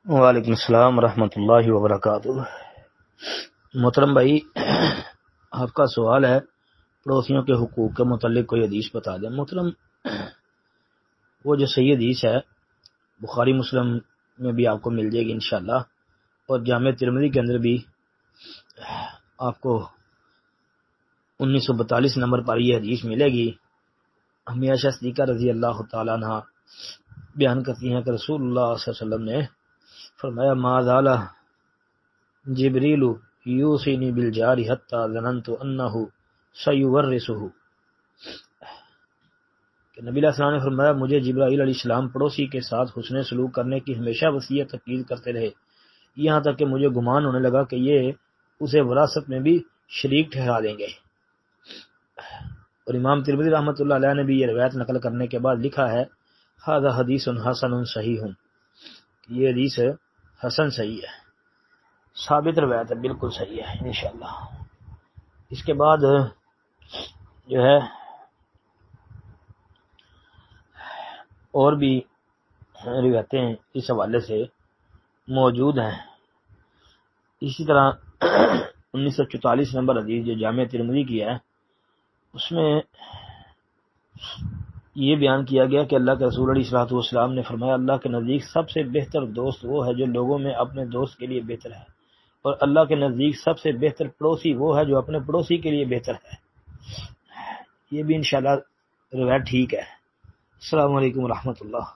وعلیکم السلام ورحمۃ اللہ وبرکاتہ۔ محترم بھائی، آپ کا سوال ہے پڑوسیوں کے حقوق کے متعلق کوئی حدیث بتا دیں۔ محترم، وہ جو صحیح حدیث ہے بخاری مسلم میں بھی آپ کو مل جائے گی انشاءاللہ، اور جامع ترمذی کے اندر بھی آپ کو 1942 نمبر پر یہ حدیث ملے گی۔ امی عائشہ صدیقہ رضی اللہ تعالیٰ عنہ بیان کرتی ہیں کہ رسول اللہ صلی اللہ علیہ وسلم نے فرمایا، ما زال جبریل یوصینی بالجار حتی ظننت انہ سیورثہ، کہ نبی علیہ السلام نے فرمایا مجھے جبرائیل علیہ السلام پڑوسی کے ساتھ حسن سلوک کرنے کی ہمیشہ وصیت تاکید کرتے رہے، یہاں تک کہ مجھے گمان ہونے لگا کہ یہ اسے وراثت میں بھی شریک ٹھہرا دیں گے۔ اور امام ترمذی رحمۃ اللہ علیہ نے بھی یہ روایت نقل کرنے کے بعد لکھا ہے، ھذا حدیث حسن صحیح، یہ حدیث حسن صحیح ہے، ثابت روایت ہے، بالکل صحیح ہے انشاءاللہ۔ اس کے بعد جو ہے اور بھی روایتیں اس حوالے سے موجود ہیں۔ اسی طرح 1944 نمبر حدیث جو جامع ترمذی کی ہے، اس میں یہ بیان کیا گیا کہ اللہ کے رسول علیہ الصلوۃ والسلام نے فرمایا، اللہ کے نزدیک سب سے بہتر دوست وہ ہے جو لوگوں میں اپنے دوست کے لیے بہتر ہے، اور اللہ کے نزدیک سب سے بہتر پڑوسی وہ ہے جو اپنے پڑوسی کے لیے بہتر ہے۔ یہ بھی انشاءاللہ روایت ٹھیک ہے۔ السلام علیکم ورحمۃ اللہ۔